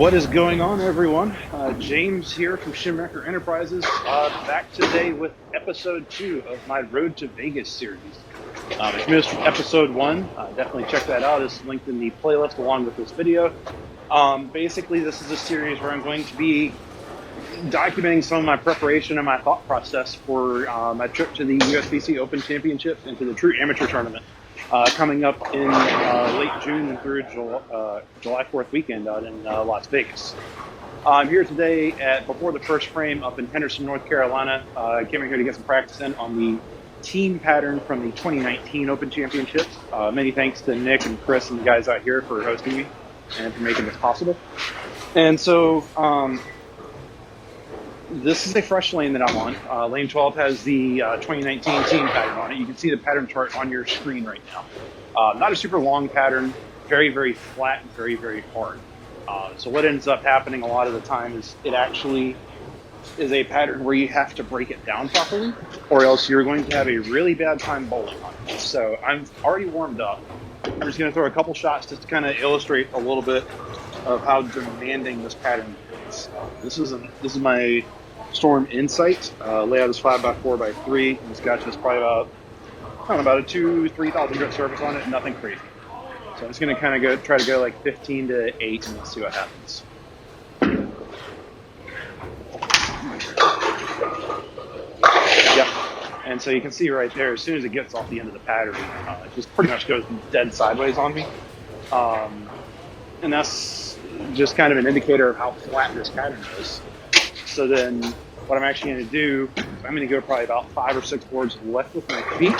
What is going on, everyone? James here from Shimwrecker Enterprises, back today with episode 2 of my Road to Vegas series. If you missed episode 1, definitely check that out. It's linked in the playlist along with this video. Basically, this is a series where I'm going to be documenting some of my preparation and my thought process for my trip to the USBC Open Championships and to the True Amateur Tournament coming up in late June and through July 4th weekend out in Las Vegas. I'm here today before the first frame up in Henderson, North Carolina. I came in here to get some practice in on the team pattern from the 2019 Open Championships. Many thanks to Nick and Chris and the guys out here for hosting me and for making this possible. And so this is a fresh lane that I'm on. Lane 12 has the 2019 team pattern on it. You can see the pattern chart on your screen right now. Not a super long pattern, very, very flat and very, very hard. So what ends up happening a lot of the time is it actually is a pattern where you have to break it down properly, or else you're going to have a really bad time bowling on it. So I'm already warmed up. I'm just going to throw a couple shots just to kind of illustrate a little bit of how demanding this pattern is. This is my Storm Insight. Layout is 5x4x3. This gotcha is probably about a 2,000-3,000 grit surface on it. Nothing crazy. So I'm just going to kind of try to go like 15 to 8 and let's see what happens. Yeah. And so you can see right there, as soon as it gets off the end of the pattern, it just pretty much goes dead sideways on me. And that's just kind of an indicator of how flat this pattern is. So then what I'm actually going to do, I'm going to go probably about 5 or 6 boards left with my feet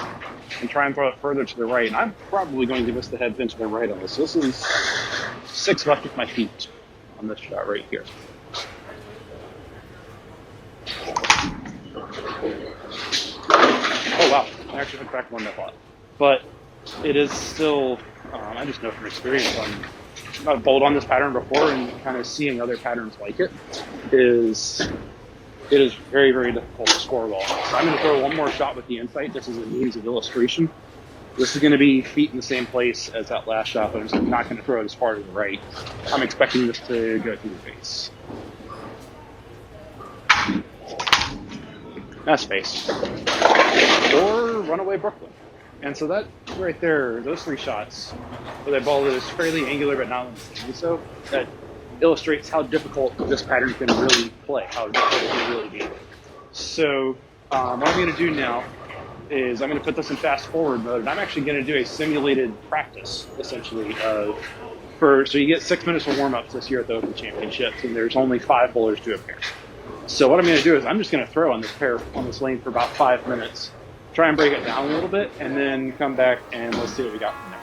and try and throw it further to the right. And I'm probably going to miss the head pin to the right on this. This is 6 left with my feet on this shot right here. Oh wow, I actually went back one that lot. But it is still, I just know from experience I've bowled on this pattern before, and kind of seeing other patterns like it is very, very difficult to score well. So I'm going to throw one more shot with the Insight. This is a means of illustration. This is going to be feet in the same place as that last shot, but I'm just not going to throw it as far to the right. I'm expecting this to go through the face. That's face. Or Runaway Brooklyn. And so that right there, those 3 shots, with a ball that is fairly angular but not necessarily so, that illustrates how difficult this pattern can really play, how difficult it can really be. So what I'm going to do now is I'm going to put this in fast forward mode, and I'm actually going to do a simulated practice, essentially, so you get 6 minutes of warm-ups this year at the Open Championships, and there's only 5 bowlers to a pair. So what I'm going to do is I'm just going to throw on this lane for about 5 minutes, try and break it down a little bit, and then come back and let's see what we got from there.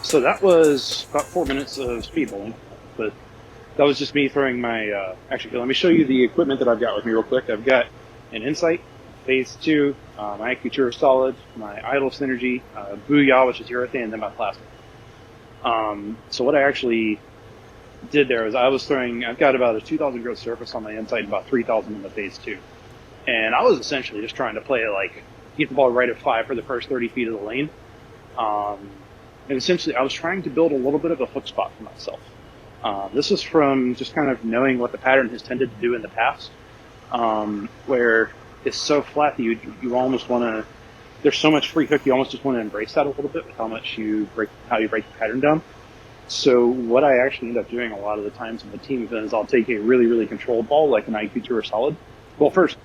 So that was about 4 minutes of speed bowling, but that was just me throwing my, actually, let me show you the equipment that I've got with me real quick. I've got an Insight, Phase 2, my Acuture Solid, my Idle Synergy, Booyah, which is urethane, and then my plastic. So what I actually did there was I've got about a 2,000 growth surface on my inside and about 3,000 in the phase two. And I was essentially just trying to play it like, get the ball right at 5 for the first 30 feet of the lane. And essentially I was trying to build a little bit of a hook spot for myself. This is from just kind of knowing what the pattern has tended to do in the past, where it's so flat that you almost want to, there's so much free hook, you almost just want to embrace that a little bit with how you break the pattern down. So what I actually end up doing a lot of the times in the team event is I'll take a really, really controlled ball, like an IQ Tour Solid. Well, first,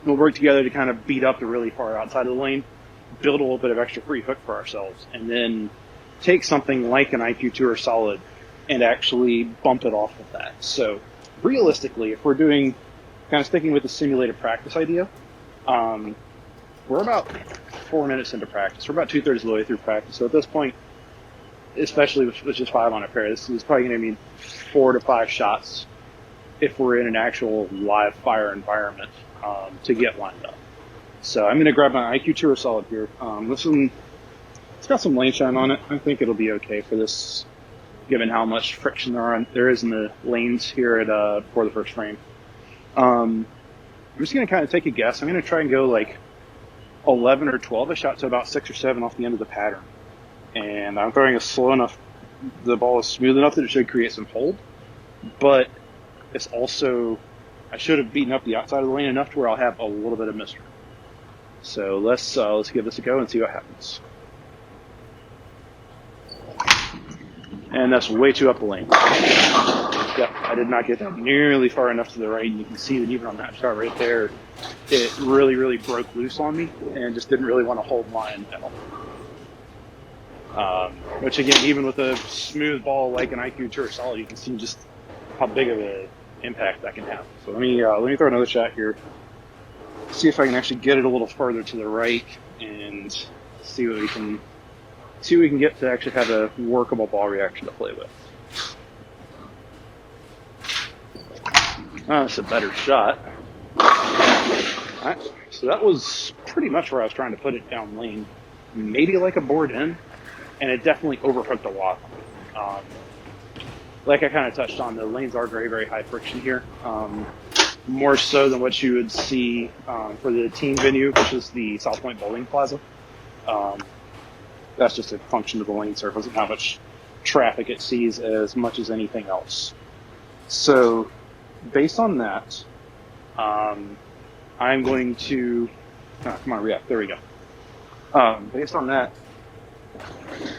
we'll work together to kind of beat up the really far outside of the lane, build a little bit of extra free hook for ourselves, and then take something like an IQ Tour Solid and actually bump it off with that. So realistically, if we're doing, kind of sticking with the simulated practice idea, we're about 4 minutes into practice. We're about 2/3 of the way through practice. So at this point, especially with just 5 on a pair, this is probably going to be 4 to 5 shots if we're in an actual live fire environment to get lined up. So I'm going to grab my IQ Tour Solid here. This one, it's got some lane shine on it. I think it'll be okay for this, given how much friction there is in the lanes here for the first frame. I'm just going to kind of take a guess. I'm going to try and go like 11 or 12 a shot to about 6 or 7 off the end of the pattern. And I'm throwing it slow enough, the ball is smooth enough that it should create some hold, but it's also, I should have beaten up the outside of the lane enough to where I'll have a little bit of mystery. So let's give this a go and see what happens. And that's way too up the lane. Yep, I did not get that nearly far enough to the right, and you can see that even on that shot right there, it really, really broke loose on me and just didn't really want to hold line at all. Which again, even with a smooth ball like an IQ Tour Solid, you can see just how big of an impact that can have. So let me throw another shot here. See if I can actually get it a little further to the right and see what we can get to actually have a workable ball reaction to play with. That's a better shot. Alright, so that was pretty much where I was trying to put it down lane. Maybe like a board in, and it definitely overhooked a lot. Like I kind of touched on, the lanes are very, very high friction here. More so than what you would see for the team venue, which is the South Point Bowling Plaza. That's just a function of the lane surface and how much traffic it sees as much as anything else. So based on that, I'm going to, come on, react, there we go. Based on that,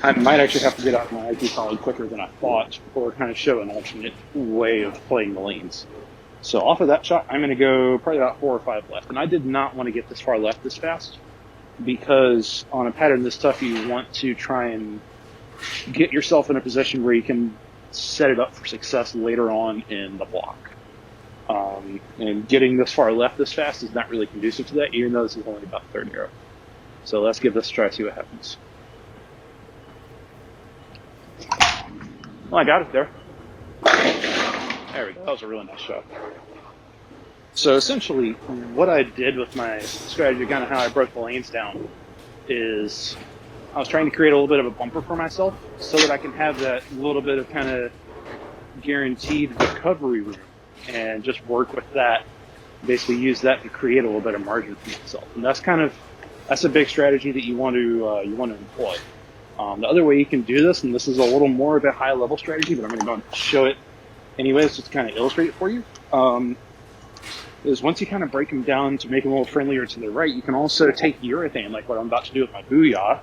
I might actually have to get out my IQ Solid quicker than I thought, or kind of show an alternate way of playing the lanes. So off of that shot, I'm going to go probably about 4 or 5 left. And I did not want to get this far left this fast, because on a pattern this tough, you want to try and get yourself in a position where you can set it up for success later on in the block. And getting this far left this fast is not really conducive to that, even though this is only about the 3rd arrow. So let's give this a try, see what happens. Well, I got it there. There we go. That was a really nice shot. So essentially, what I did with my strategy, kind of how I broke the lanes down, is I was trying to create a little bit of a bumper for myself so that I can have that little bit of kind of guaranteed recovery room and just work with that. Basically use that to create a little bit of margin for myself. And that's a big strategy that you want to employ. The other way you can do this, and this is a little more of a high level strategy, but I'm going to go and show it anyways, just to kind of illustrate it for you, is once you kind of break them down to make them a little friendlier to the right, you can also take urethane, like what I'm about to do with my Booyah,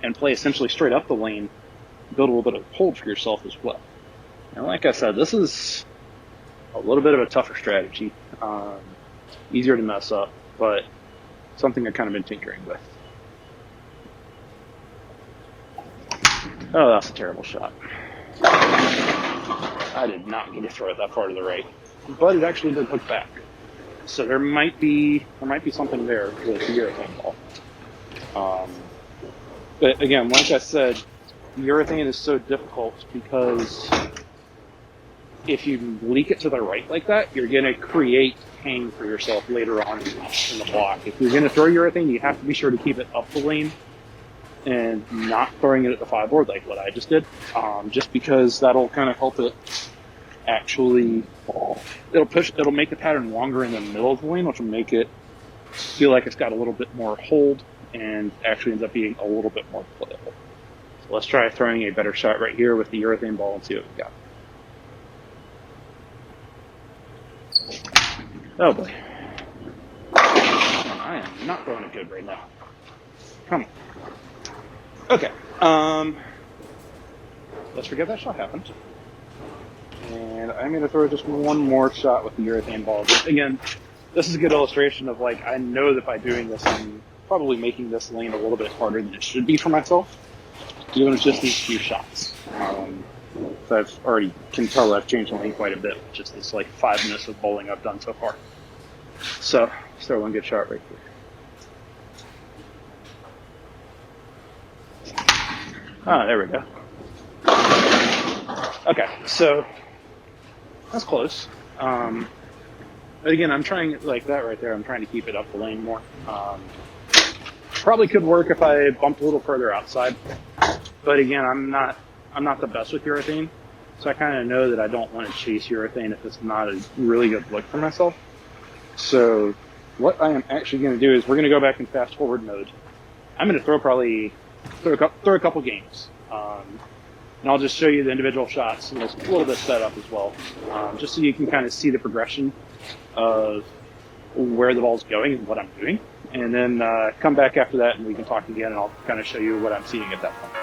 and play essentially straight up the lane, build a little bit of hold for yourself as well. And like I said, this is a little bit of a tougher strategy, easier to mess up, but something I've kind of been tinkering with. Oh, that's a terrible shot. I did not mean to throw it that far to the right, but it actually did hook back. So there might be something there with the urethane ball. But again, like I said, urethane is so difficult because if you leak it to the right like that, you're going to create pain for yourself later on in the block. If you're going to throw urethane, you have to be sure to keep it up the lane and not throwing it at the 5 board like what I just did, just because that'll kind of help it actually, it'll make the pattern longer in the middle of the lane, which will make it feel like it's got a little bit more hold and actually ends up being a little bit more playable. So let's try throwing a better shot right here with the urethane ball and see what we got. Oh boy. I am not throwing it good right now. Come on. Okay. Let's forget that shot happened. And I'm going to throw just one more shot with the urethane ball. But again, this is a good illustration of, like, I know that by doing this, I'm probably making this lane a little bit harder than it should be for myself, even with just these few shots. So I've already can tell that I've changed the lane quite a bit with just this, like, 5 minutes of bowling I've done so far. So, let's throw one good shot right here. Ah, there we go. Okay, so that's close. But again, I'm trying, like that right there, I'm trying to keep it up the lane more. Probably could work if I bumped a little further outside. But again, I'm not the best with urethane, so I kind of know that I don't want to chase urethane if it's not a really good look for myself. So what I am actually going to do is we're going to go back in fast forward mode. I'm going to throw a couple games. And I'll just show you the individual shots and a little bit set up as well, just so you can kind of see the progression of where the ball's going and what I'm doing. And then come back after that and we can talk again and I'll kind of show you what I'm seeing at that point.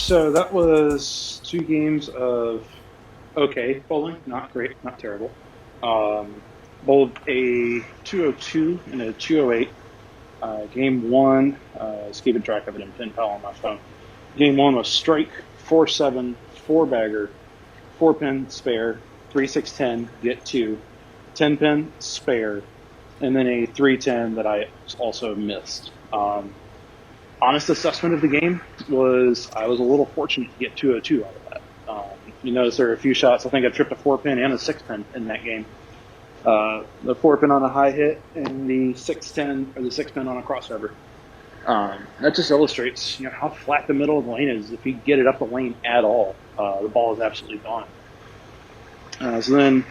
So that was 2 games of okay bowling, not great, not terrible. Bowled a 202 and a 208. Game 1, just keeping track of it in pin pal on my phone. Game 1 was strike, 4-7, 4-bagger, 4-pin, spare, 3-6-10, get 2, 10-pin, spare, and then a 3-10 that I also missed. Honest assessment of the game was I was a little fortunate to get 202 out of that. You notice there are a few shots. I think I tripped a 4-pin and a 6-pin in that game. The 4-pin on a high hit and the 6-10 or the 6-pin on a crossover. That just illustrates how flat the middle of the lane is. If you get it up the lane at all, the ball is absolutely gone. So then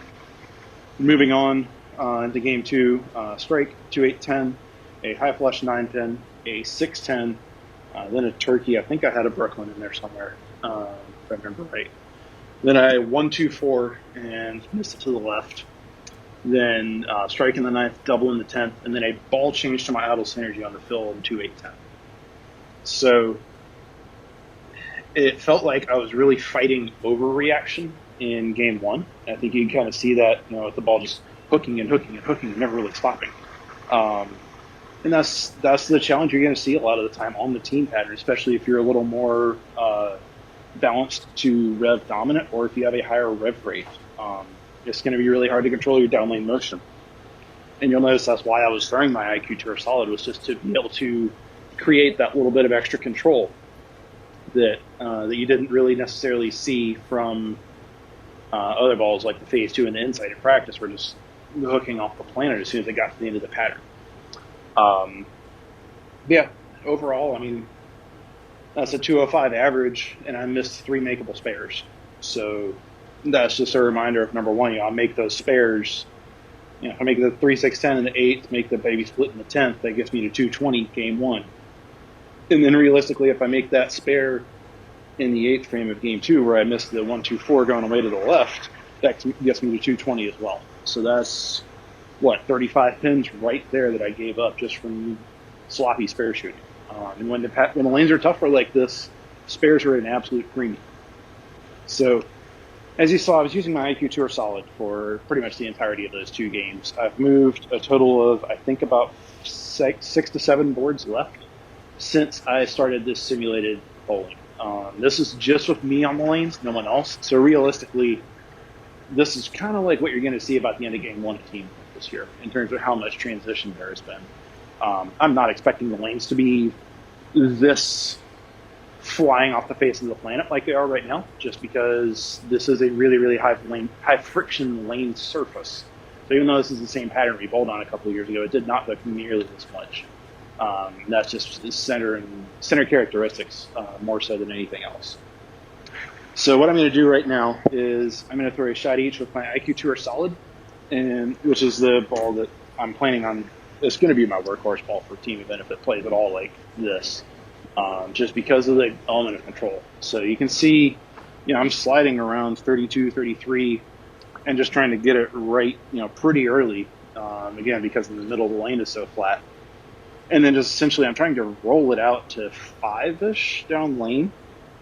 moving on into game 2, strike 2-8-10, a high flush 9-pin, a 6-10, then a turkey. I think I had a Brooklyn in there somewhere, if I remember right. Then I 1-2-4 and missed it to the left. Then strike in the 9th, double in the 10th, and then a ball change to my idle synergy on the fill in 2-8-10. So it felt like I was really fighting overreaction in game 1. I think you can kind of see that, with the ball just hooking and hooking and hooking and never really stopping. And that's the challenge you're going to see a lot of the time on the team pattern, especially if you're a little more balanced to rev dominant or if you have a higher rev rate. It's going to be really hard to control your down lane motion. And you'll notice that's why I was throwing my IQ Tour Solid, was just to be able to create that little bit of extra control that you didn't really necessarily see from other balls like the Phase 2 and the Insight in practice were just hooking off the planet as soon as they got to the end of the pattern. Yeah, overall, that's a 205 average, and I missed 3 makeable spares. So that's just a reminder of, number one, I make those spares. If I make the 3-6-10 in the 8th, make the baby split in the 10th, that gets me to 220 game 1. And then realistically, if I make that spare in the 8th frame of game 2, where I missed the 1-2-4 going away to the left, that gets me to 220 as well. So that's 35 pins right there that I gave up just from sloppy spare shooting. And when the lanes are tougher like this, spares are an absolute premium. So as you saw, I was using my IQ Tour Solid for pretty much the entirety of those 2 games. I've moved a total of, I think, about 6 to 7 boards left since I started this simulated bowling. This is just with me on the lanes, no one else. So realistically, this is kind of like what you're going to see about the end of game 1 of Team this year in terms of how much transition there has been. I'm not expecting the lanes to be this flying off the face of the planet like they are right now, just because this is a really, really high friction lane surface. So even though this is the same pattern we bowled on a couple of years ago, it did not look nearly this much. That's just the center characteristics more so than anything else. So what I'm going to do right now is I'm going to throw a shot each with my IQ Tour Solid, which is the ball that I'm planning on. It's going to be my workhorse ball for team event if it plays at all like this. Just because of the element of control. So you can see, I'm sliding around 32, 33, and just trying to get it right, pretty early, again, because in the middle of the lane is so flat. And then just essentially I'm trying to roll it out to 5-ish down lane,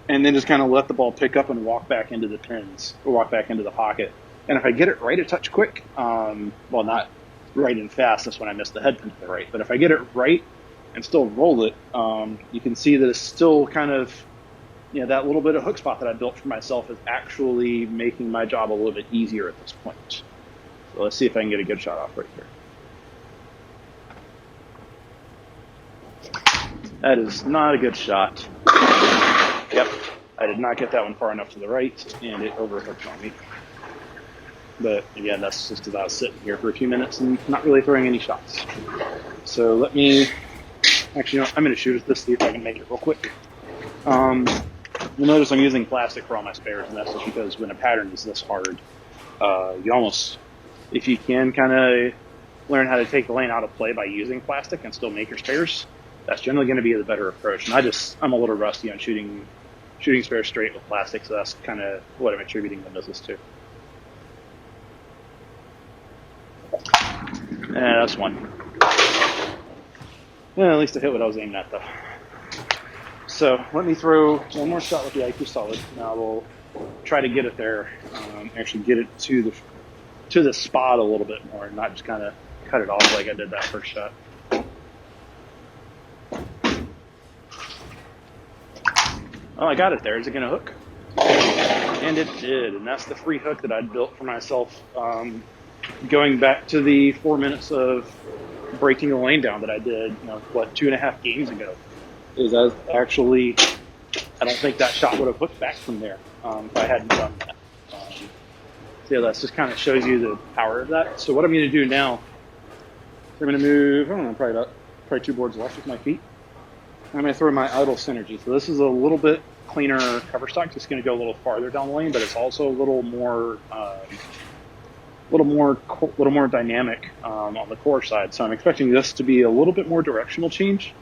and then just kind of let the ball pick up and walk back into the pins, or walk back into the pocket. And if I get it right a touch quick, not right and fast, that's when I miss the head pin to the right, but if I get it right, and still roll it, you can see that it's still kind of, that little bit of hook spot that I built for myself is actually making my job a little bit easier at this point. So let's see if I can get a good shot off right here. That is not a good shot. Yep, I did not get that one far enough to the right, and it overhooked on me. But again, that's just because I was sitting here for a few minutes and not really throwing any shots. So let me... Actually, I'm going to shoot at this, see if I can make it real quick. You'll notice I'm using plastic for all my spares, and that's just because when a pattern is this hard, you almost, if you can kind of learn how to take the lane out of play by using plastic and still make your spares, that's generally going to be the better approach. And I'm a little rusty on shooting spares straight with plastic, so that's kind of what I'm attributing the misses to. That's one. Yeah, at least I hit what I was aiming at, though. So let me throw one more shot with the IQ Solid. Now we'll try to get it there, actually get it to the spot a little bit more, and not just kind of cut it off like I did that first shot. Oh, I got it there. Is it going to hook? And it did, and that's the free hook that I'd built for myself, going back to the 4 minutes of breaking the lane down that I did, 2.5 games ago. Is actually, I don't think that shot would have hooked back from there if I hadn't done that. So yeah, that just kind of shows you the power of that. So what I'm going to do now, I'm going to move, I don't know, probably 2 boards left with my feet. I'm going to throw my idle synergy. So this is a little bit cleaner cover stock. It's going to go a little farther down the lane, but it's also a little more dynamic on the core side. So I'm expecting this to be a little bit more directional change,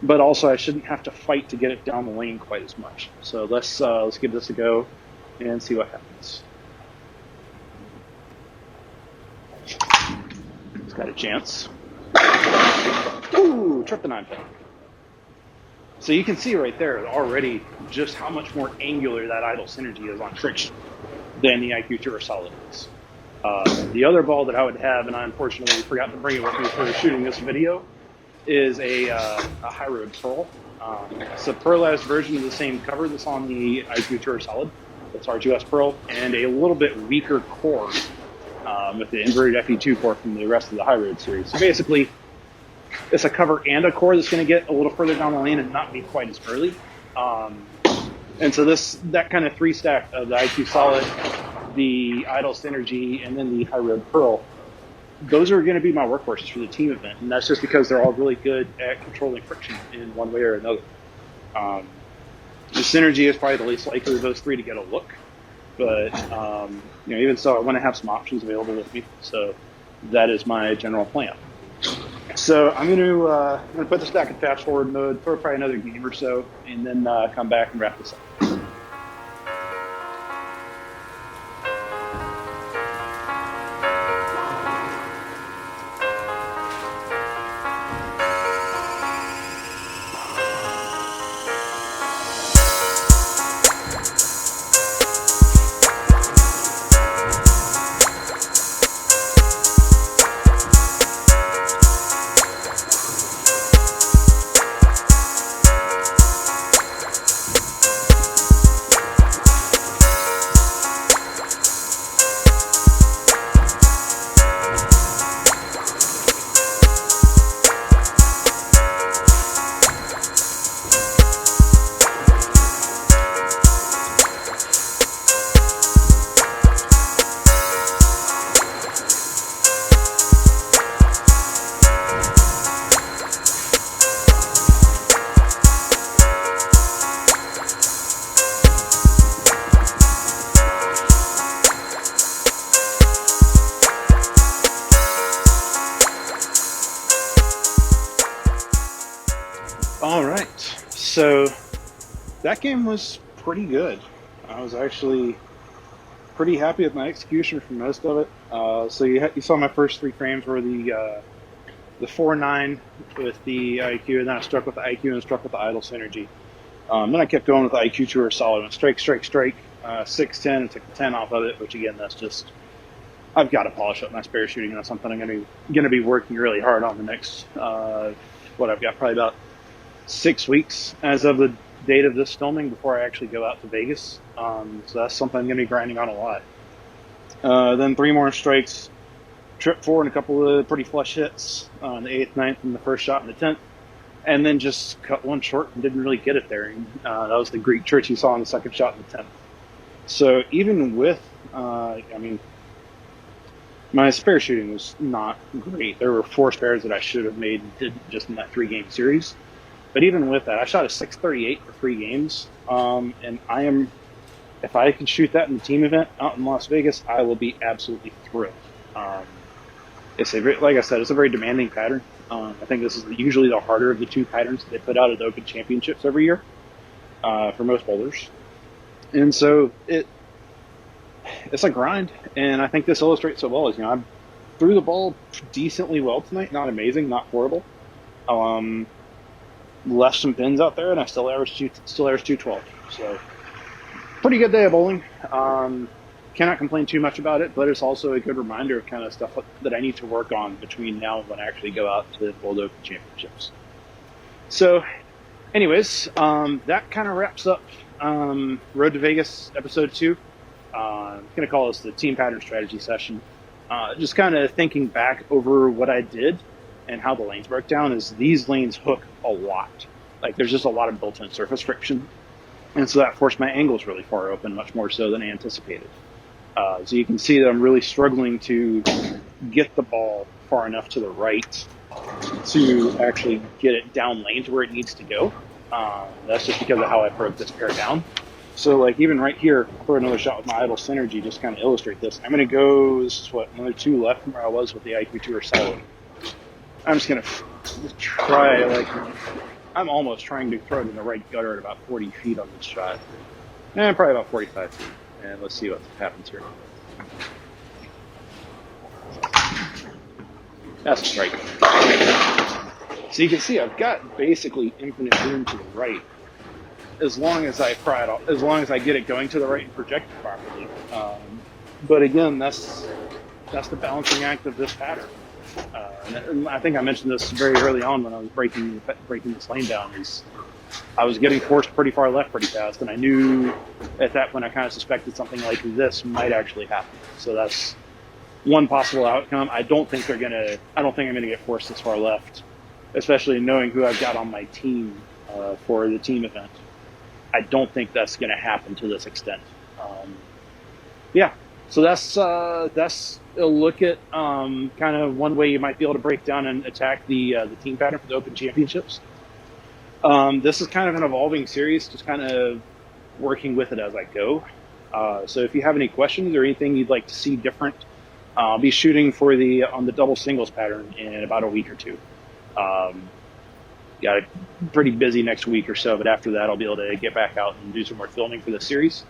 but also I shouldn't have to fight to get it down the lane quite as much. So let's give this a go and see what happens. It's got a chance. Ooh, tripped the 9-pin. So you can see right there already just how much more angular that idle synergy is on friction than the IQ Tour Solid is. The other ball that I would have, and I unfortunately forgot to bring it with me for shooting this video, is a High Road Pearl. It's a pearlized version of the same cover that's on the IQ Tour Solid. It's R2S Pearl, and a little bit weaker core with the inverted FE2 core from the rest of the High Road series. So basically, it's a cover and a core that's going to get a little further down the lane and not be quite as early. And so that kind of 3-stack of the IQ Solid, the idle synergy, and then the High Road Pearl, those are going to be my workhorses for the team event, and that's just because they're all really good at controlling friction in one way or another. The synergy is probably the least likely of those 3 to get a look, but even so, I want to have some options available with me. So that is my general plan. So I'm going to put this back in fast forward mode for probably another game or so, and then come back and wrap this up. All right, so that game was pretty good. I was actually pretty happy with my execution for most of it. So you saw my first 3 frames were the 4-9 with the IQ, and then I struck with the IQ and struck with the idle synergy. Then I kept going with the IQ Tour Solid, and strike, 6-10, and took the 10 off of it, which again, that's just, I've got to polish up my spare shooting, and that's something I'm going to be working really hard on the next, I've got probably about 6 weeks as of the date of this filming before I actually go out to Vegas. So that's something I'm going to be grinding on a lot. Then 3 more strikes, trip 4 and a couple of pretty flush hits on the 8th, 9th, and the first shot in the 10th. And then just cut one short and didn't really get it there. And, that was the Greek church you saw on the second shot in the 10th. So even with, my spare shooting was not great. There were 4 spares that I should have made and didn't just in that 3-game series. But even with that, I shot a 638 for 3 games, and if I can shoot that in the team event out in Las Vegas, I will be absolutely thrilled. Like I said, it's a very demanding pattern. I think this is usually the harder of the 2 patterns that they put out at the Open Championships every year for most bowlers. And so it's a grind, and I think this illustrates so well. I threw the ball decently well tonight, not amazing, not horrible. left some pins out there, and I still averaged 212. So pretty good day of bowling. Cannot complain too much about it, but it's also a good reminder of kind of stuff that I need to work on between now and when I actually go out to the World Open Championships. So anyways, that kind of wraps up Road to Vegas episode 2. I'm going to call this the team pattern strategy session. Just kind of thinking back over what I did and how the lanes broke down is these lanes hook a lot. Like there's just a lot of built-in surface friction. And so that forced my angles really far open, much more so than I anticipated. So you can see that I'm really struggling to get the ball far enough to the right to actually get it down lane to where it needs to go. That's just because of how I broke this pair down. So like even right here, for another shot with my idle synergy, just kind of illustrate this. I'm going to go, this is what, another 2 left from where I was with the IQ Tour solid. I'm just going to try, like, I'm almost trying to throw it in the right gutter at about 40 feet on this shot. And probably about 45 feet. And let's see what happens here. That's right. So you can see I've got basically infinite room to the right, as long as I get it going to the right and project it properly. But again, that's the balancing act of this pattern. And I think I mentioned this very early on when I was breaking this lane down. Is I was getting forced pretty far left pretty fast, and I knew at that point I kind of suspected something like this might actually happen. So that's one possible outcome. I don't think I'm gonna get forced this far left, especially knowing who I've got on my team for the team event. I don't think that's gonna happen to this extent. Yeah. So that's a look at kind of one way you might be able to break down and attack the team pattern for the Open Championships. This is kind of an evolving series, just kind of working with it as I go. So if you have any questions or anything you'd like to see different, I'll be shooting for on the double singles pattern in about a week or 2. Got it pretty busy next week or so, but after that I'll be able to get back out and do some more filming for the series.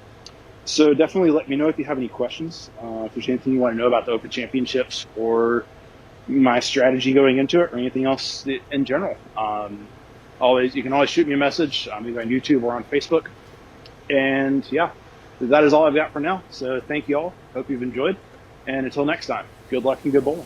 So definitely let me know if you have any questions. If there's anything you want to know about the Open Championships or my strategy going into it or anything else in general. You can always shoot me a message either on YouTube or on Facebook. And yeah, that is all I've got for now. So thank you all. Hope you've enjoyed. And until next time, good luck and good bowling.